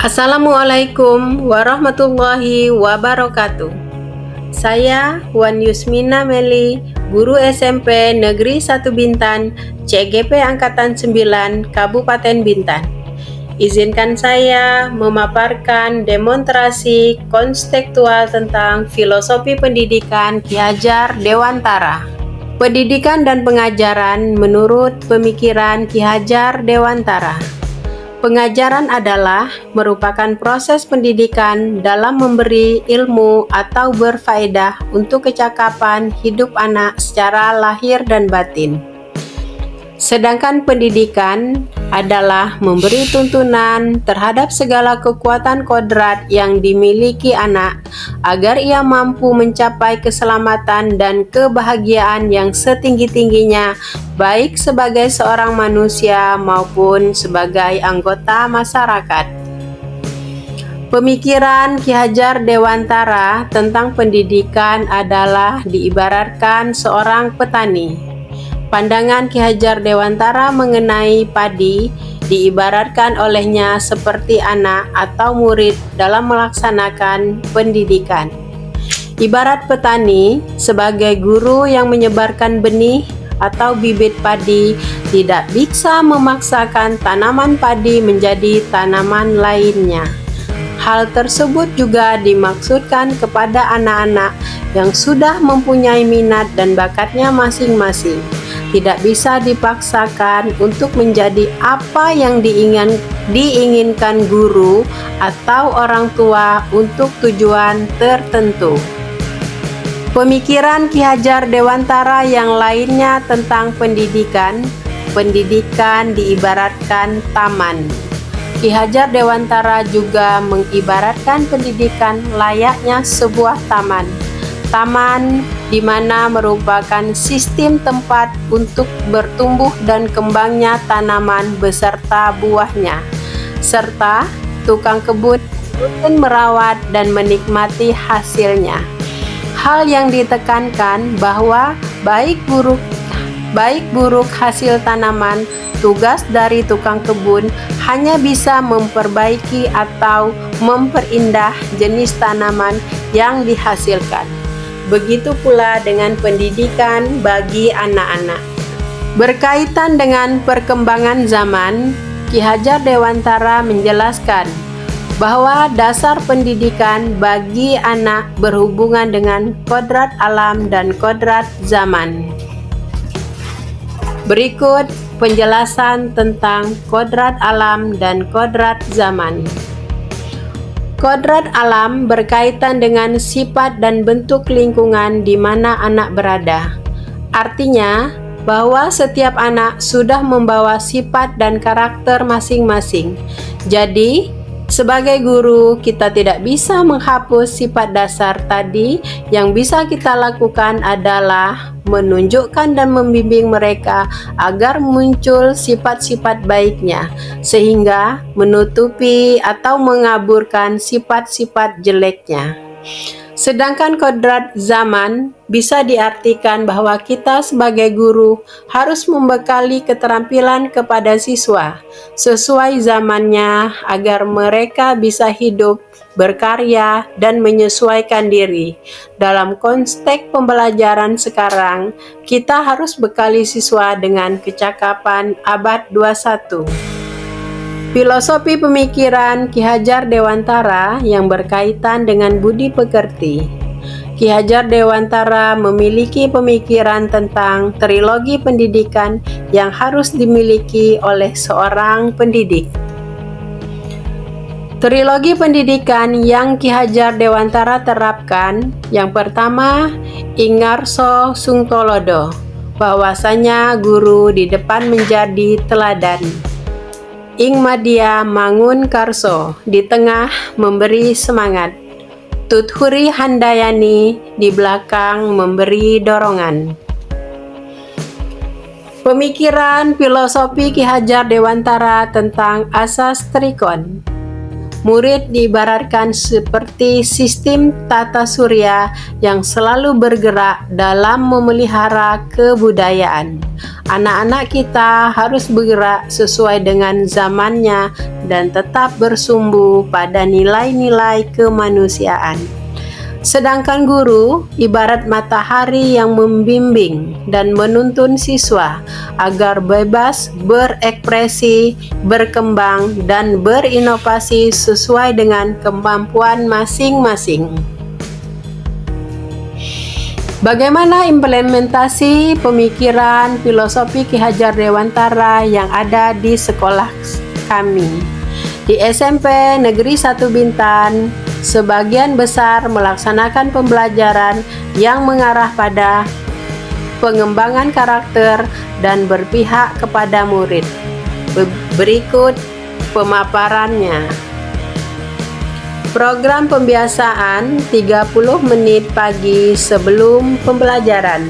Assalamualaikum warahmatullahi wabarakatuh. Saya Wan Yusmina Meli, guru SMP Negeri 1 Bintan, CGP Angkatan 9, Kabupaten Bintan. Izinkan saya memaparkan demonstrasi konstekstual tentang filosofi pendidikan Ki Hajar Dewantara. Pendidikan dan pengajaran menurut pemikiran Ki Hajar Dewantara. Pengajaran adalah merupakan proses pendidikan dalam memberi ilmu atau berfaedah untuk kecakapan hidup anak secara lahir dan batin. Sedangkan pendidikan adalah memberi tuntunan terhadap segala kekuatan kodrat yang dimiliki anak agar ia mampu mencapai keselamatan dan kebahagiaan yang setinggi-tingginya, baik sebagai seorang manusia maupun sebagai anggota masyarakat. Pemikiran Ki Hajar Dewantara tentang pendidikan adalah diibaratkan seorang petani. Pandangan Ki Hajar Dewantara mengenai padi diibaratkan olehnya seperti anak atau murid dalam melaksanakan pendidikan. Ibarat petani sebagai guru yang menyebarkan benih atau bibit padi tidak bisa memaksakan tanaman padi menjadi tanaman lainnya. Hal tersebut juga dimaksudkan kepada anak-anak yang sudah mempunyai minat dan bakatnya masing-masing. Tidak bisa dipaksakan untuk menjadi apa yang diinginkan guru atau orang tua untuk tujuan tertentu. Pemikiran Ki Hajar Dewantara yang lainnya tentang pendidikan diibaratkan taman. Ki Hajar Dewantara juga mengibaratkan pendidikan layaknya sebuah taman. Taman di mana merupakan sistem tempat untuk bertumbuh dan kembangnya tanaman beserta buahnya, serta tukang kebun rutin merawat dan menikmati hasilnya. Hal yang ditekankan bahwa baik buruk hasil tanaman, tugas dari tukang kebun hanya bisa memperbaiki atau memperindah jenis tanaman yang dihasilkan. Begitu pula dengan pendidikan bagi anak-anak. Berkaitan dengan perkembangan zaman, Ki Hajar Dewantara menjelaskan bahwa dasar pendidikan bagi anak berhubungan dengan kodrat alam dan kodrat zaman. Berikut penjelasan tentang kodrat alam dan kodrat zaman. Kodrat alam berkaitan dengan sifat dan bentuk lingkungan di mana anak berada. Artinya, bahwa setiap anak sudah membawa sifat dan karakter masing-masing. Jadi, sebagai guru, kita tidak bisa menghapus sifat dasar tadi. Yang bisa kita lakukan adalah menunjukkan dan membimbing mereka agar muncul sifat-sifat baiknya, sehingga menutupi atau mengaburkan sifat-sifat jeleknya. Sedangkan kodrat zaman bisa diartikan bahwa kita sebagai guru harus membekali keterampilan kepada siswa sesuai zamannya agar mereka bisa hidup, berkarya, dan menyesuaikan diri. Dalam konteks pembelajaran sekarang, kita harus bekali siswa dengan kecakapan abad 21. Filosofi pemikiran Ki Hajar Dewantara yang berkaitan dengan budi pekerti. Ki Hajar Dewantara memiliki pemikiran tentang trilogi pendidikan yang harus dimiliki oleh seorang pendidik. Trilogi pendidikan yang Ki Hajar Dewantara terapkan, yang pertama, Ingarso Sungtolodo, bahwasanya guru di depan menjadi teladan. Ing Madya Mangun Karso, di tengah memberi semangat. Tuthuri Handayani, di belakang memberi dorongan. Pemikiran filosofi Ki Hajar Dewantara tentang asas trikon. Murid diibaratkan seperti sistem tata surya yang selalu bergerak dalam memelihara kebudayaan. Anak-anak kita harus bergerak sesuai dengan zamannya dan tetap bersumbu pada nilai-nilai kemanusiaan. Sedangkan guru ibarat matahari yang membimbing dan menuntun siswa agar bebas berekspresi, berkembang, dan berinovasi sesuai dengan kemampuan masing-masing. Bagaimana implementasi pemikiran filosofi Ki Hajar Dewantara yang ada di sekolah kami? Di SMP Negeri 1 Bintan, sebagian besar melaksanakan pembelajaran yang mengarah pada pengembangan karakter dan berpihak kepada murid. Berikut pemaparannya. Program pembiasaan 30 menit pagi sebelum pembelajaran.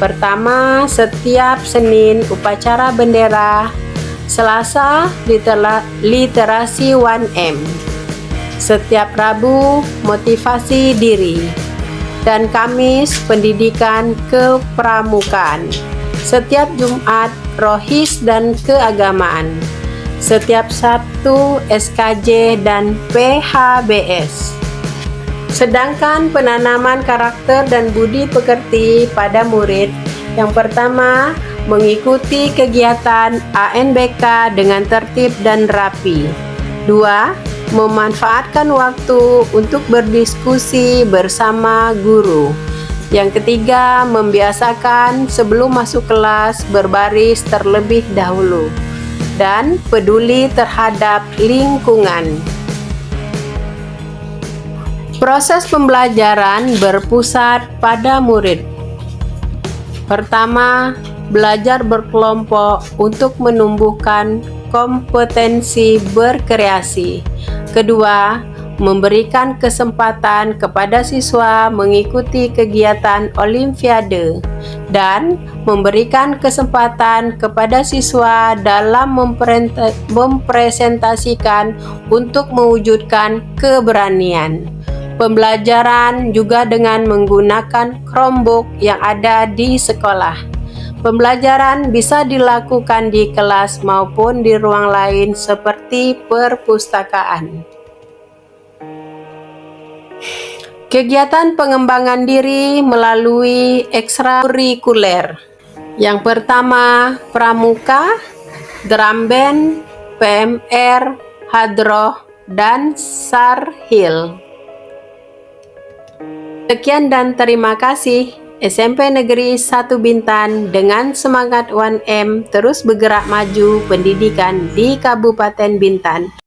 Pertama, setiap Senin upacara bendera, Selasa literasi 1M, setiap Rabu motivasi diri, dan Kamis pendidikan kepramukaan, setiap Jumat rohis dan keagamaan, setiap Sabtu SKJ dan PHBS. Sedangkan penanaman karakter dan budi pekerti pada murid, yang pertama mengikuti kegiatan ANBK dengan tertib dan rapi. 2. Memanfaatkan waktu untuk berdiskusi bersama guru. Yang ketiga, membiasakan sebelum masuk kelas berbaris terlebih dahulu dan peduli terhadap lingkungan. Proses pembelajaran berpusat pada murid. Pertama, belajar berkelompok untuk menumbuhkan kompetensi berkreasi. Kedua, memberikan kesempatan kepada siswa mengikuti kegiatan olimpiade dan memberikan kesempatan kepada siswa dalam mempresentasikan untuk mewujudkan keberanian. Pembelajaran juga dengan menggunakan Chromebook yang ada di sekolah. Pembelajaran bisa dilakukan di kelas maupun di ruang lain seperti perpustakaan. Kegiatan pengembangan diri melalui ekstrakurikuler. Yang pertama, pramuka, drum band, PMR, hadroh, dan sarhil. Sekian dan terima kasih. SMP Negeri 1 Bintan dengan semangat 1M terus bergerak maju pendidikan di Kabupaten Bintan.